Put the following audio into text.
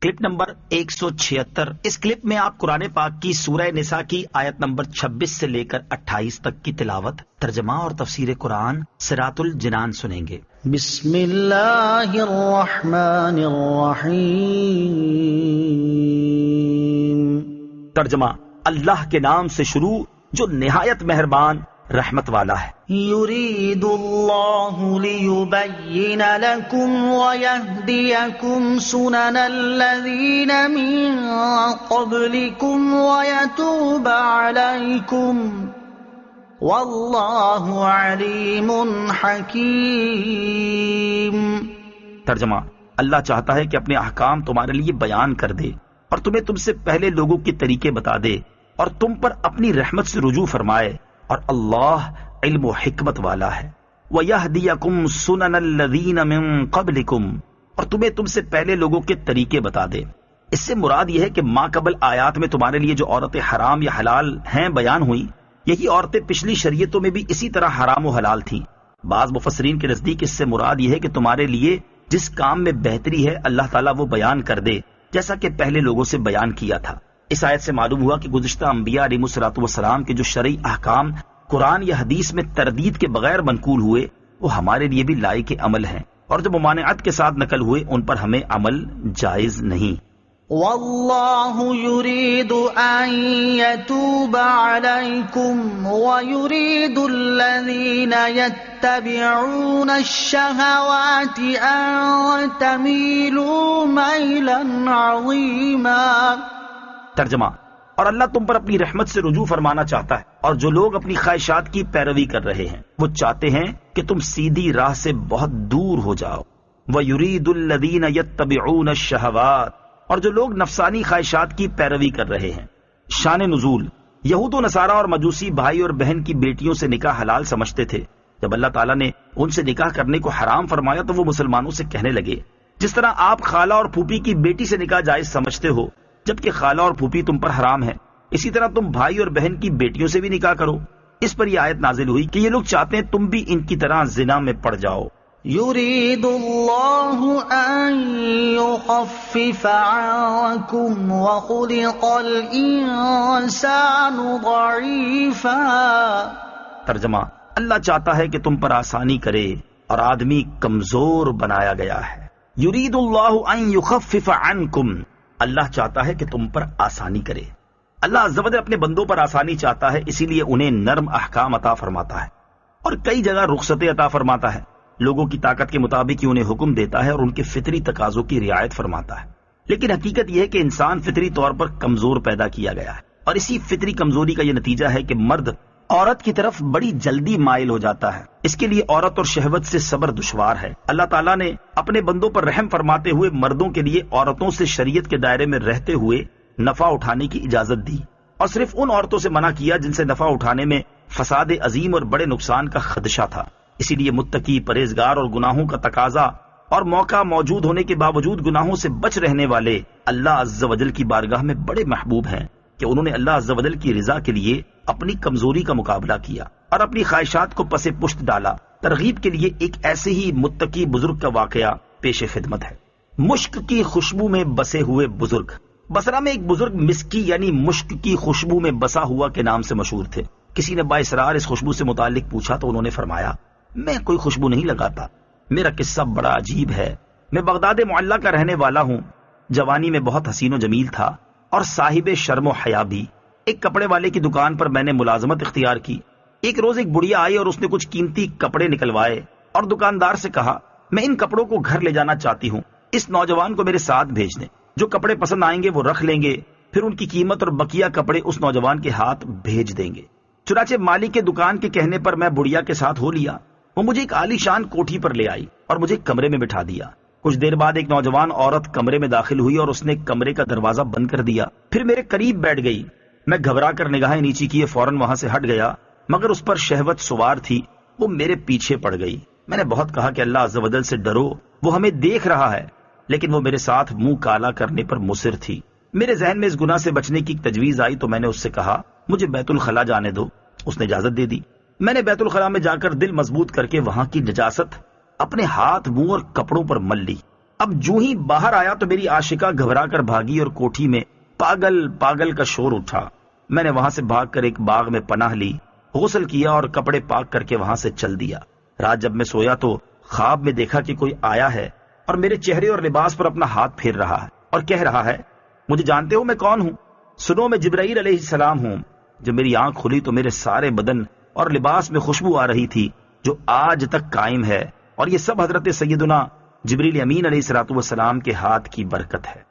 Clip number 176۔ اس clip میں آپ قرآن پاک کی سورہ نساء کی آیت نمبر 26 سے لے کر 28 تک کی تلاوت، ترجمہ اور تفسیر قرآن صراط الجنان سنیں گے۔ بسم اللہ الرحمن الرحیم۔ ترجمہ، اللہ کے نام سے شروع جو نہایت مہربان رحمت والا ہے۔ یرید اللہ لیبین لکم ویہدیکم سنن الذین من قبلکم ویتوب علیکم واللہ علیم حکیم۔ ترجمہ، اللہ چاہتا ہے کہ اپنے احکام تمہارے لیے بیان کر دے اور تمہیں تم سے پہلے لوگوں کے طریقے بتا دے اور تم پر اپنی رحمت سے رجوع فرمائے، اور اللہ علم و حکمت والا ہے۔ وَيَهْدِيَكُمْ سُنَنَ الَّذِينَ مِن قَبْلِكُمْ، اور تمہیں تم سے پہلے لوگوں کے طریقے بتا دے۔ اس سے مراد یہ ہے کہ ما قبل آیات میں تمہارے لیے جو عورتیں حرام یا حلال ہیں بیان ہوئی، یہی عورتیں پچھلی شریعتوں میں بھی اسی طرح حرام و حلال تھیں۔ بعض مفسرین کے نزدیک اس سے مراد یہ ہے کہ تمہارے لیے جس کام میں بہتری ہے اللہ تعالیٰ وہ بیان کر دے، جیسا کہ پہلے لوگوں سے بیان کیا تھا۔ اس آیت سے معلوم ہوا کہ گزشتہ انبیاء علیہ الصلوۃ والسلام کے جو شرعی احکام قرآن یا حدیث میں تردید کے بغیر منقول ہوئے، وہ ہمارے لیے بھی لائق عمل ہیں، اور جو ممانعت کے ساتھ نقل ہوئے ان پر ہمیں عمل جائز نہیں۔ واللہ یرید ان یتوب علیکم ویرید الذین یتبعون الشہوات ان تمیلوا میلا عظیما۔ ترجمہ، اور اللہ تم پر اپنی رحمت سے رجوع فرمانا چاہتا ہے، اور جو لوگ اپنی خواہشات کی پیروی کر رہے ہیں وہ چاہتے ہیں کہ تم سیدھی راہ سے بہت دور ہو جاؤ۔ وَيُرِيدُ الَّذِينَ يَتَّبِعُونَ الشَّهَوَاتِ، اور جو لوگ نفسانی خواہشات کی پیروی کر رہے ہیں۔ شان نزول، یہود و نصارہ اور مجوسی بھائی اور بہن کی بیٹیوں سے نکاح حلال سمجھتے تھے۔ جب اللہ تعالیٰ نے ان سے نکاح کرنے کو حرام فرمایا تو وہ مسلمانوں سے کہنے لگے، جس طرح آپ خالہ اور پھوپھی کی بیٹی سے نکاح جائز سمجھتے ہو جبکہ خالہ اور پھوپھی تم پر حرام ہے، اسی طرح تم بھائی اور بہن کی بیٹیوں سے بھی نکاح کرو۔ اس پر یہ آیت نازل ہوئی کہ یہ لوگ چاہتے ہیں تم بھی ان کی طرح زنا میں پڑ جاؤ۔ یرید اللہ ان یخفف عنکم وخلق الانسان ضعیفا۔ ترجمہ، اللہ چاہتا ہے کہ تم پر آسانی کرے اور آدمی کمزور بنایا گیا ہے۔ یرید اللہ ان یخفف عنکم، اللہ چاہتا ہے کہ تم پر آسانی کرے۔ اللہ عز و جل اپنے بندوں پر آسانی چاہتا ہے، اسی لیے انہیں نرم احکام عطا فرماتا ہے اور کئی جگہ رخصتیں عطا فرماتا ہے۔ لوگوں کی طاقت کے مطابق ہی انہیں حکم دیتا ہے اور ان کے فطری تقاضوں کی رعایت فرماتا ہے۔ لیکن حقیقت یہ ہے کہ انسان فطری طور پر کمزور پیدا کیا گیا ہے، اور اسی فطری کمزوری کا یہ نتیجہ ہے کہ مرد عورت کی طرف بڑی جلدی مائل ہو جاتا ہے۔ اس کے لیے عورت اور شہوت سے صبر دشوار ہے۔ اللہ تعالیٰ نے اپنے بندوں پر رحم فرماتے ہوئے مردوں کے لیے عورتوں سے شریعت کے دائرے میں رہتے ہوئے نفع اٹھانے کی اجازت دی، اور صرف ان عورتوں سے منع کیا جن سے نفع اٹھانے میں فساد عظیم اور بڑے نقصان کا خدشہ تھا۔ اسی لیے متقی، پرہیزگار اور گناہوں کا تقاضا اور موقع موجود ہونے کے باوجود گناہوں سے بچ رہنے والے اللہ عز و جل کی بارگاہ میں بڑے محبوب ہیں کہ انہوں نے اللہ عز و جل کی رضا کے لیے اپنی کمزوری کا مقابلہ کیا اور اپنی خواہشات کو پس پشت ڈالا۔ ترغیب کے لیے ایک ایسے ہی متقی بزرگ کا واقعہ پیش خدمت ہے۔ مشک کی خوشبو میں بسے ہوئے بزرگ۔ بصرہ میں ایک بزرگ مسکی یعنی مشک کی خوشبو میں بسا ہوا کے نام سے مشہور تھے۔ کسی نے بااصرار اس خوشبو سے متعلق پوچھا تو انہوں نے فرمایا، میں کوئی خوشبو نہیں لگاتا، میرا قصہ بڑا عجیب ہے۔ میں بغداد معلیٰ کا رہنے والا ہوں، جوانی میں بہت حسین و جمیل تھا اور صاحب شرم و حیا بھی۔ ایک کپڑے والے کی دکان پر میں نے ملازمت اختیار کی۔ ایک روز ایک بڑھیا آئی اور اس نے کچھ قیمتی کپڑے نکلوائے اور دکاندار سے کہا، میں ان کپڑوں کو گھر لے جانا چاہتی ہوں، اس نوجوان کو میرے ساتھ بھیج دیں، جو کپڑے پسند آئیں گے وہ رکھ لیں گے، پھر ان کی قیمت اور بقیہ کپڑے اس نوجوان کے ہاتھ بھیج دیں گے۔ چنانچہ مالک کے دکان کے کہنے پر میں بڑھیا کے ساتھ ہو لیا۔ وہ مجھے ایک عالی شان کوٹھی پر لے آئی اور مجھے کمرے میں بٹھا دیا۔ کچھ دیر بعد ایک نوجوان عورت کمرے میں داخل ہوئی اور اس نے کمرے کا دروازہ بند کر دیا، پھر میرے قریب بیٹھ گئی۔ میں گھبرا کر نگاہیں نیچی کیے فوراً وہاں سے ہٹ گیا، مگر اس پر شہوت سوار تھی، وہ میرے پیچھے پڑ گئی۔ میں نے بہت کہا کہ اللہ عز و جل سے ڈرو، وہ ہمیں دیکھ رہا ہے، لیکن وہ میرے ساتھ منہ کالا کرنے پر مصر تھی۔ میرے ذہن میں اس گناہ سے بچنے کی تجویز آئی تو میں نے اس سے کہا، مجھے بیت الخلاء جانے دو۔ اس نے اجازت دے دی۔ میں نے بیت الخلاء میں جا کر دل مضبوط کر کے وہاں کی نجاست اپنے ہاتھ، منہ اور کپڑوں پر مل لی۔ اب جو ہی باہر آیا تو میری عاشقہ گھبرا کر بھاگی اور کوٹھی میں پاگل پاگل کا شور اٹھا۔ میں نے وہاں سے بھاگ کر ایک باغ میں پناہ لی، غسل کیا اور کپڑے پاک کر کے وہاں سے چل دیا۔ رات جب میں سویا تو خواب میں دیکھا کہ کوئی آیا ہے اور میرے چہرے اور لباس پر اپنا ہاتھ پھیر رہا ہے اور کہہ رہا ہے، مجھے جانتے ہو میں کون ہوں؟ سنو، میں جبرائیل علیہ السلام ہوں۔ جب میری آنکھ کھلی تو میرے سارے بدن اور لباس میں خوشبو آ رہی تھی جو آج تک قائم ہے، اور یہ سب حضرت سیدنا جبریل امین علیہ الصلوۃ والسلام کے ہاتھ کی برکت ہے۔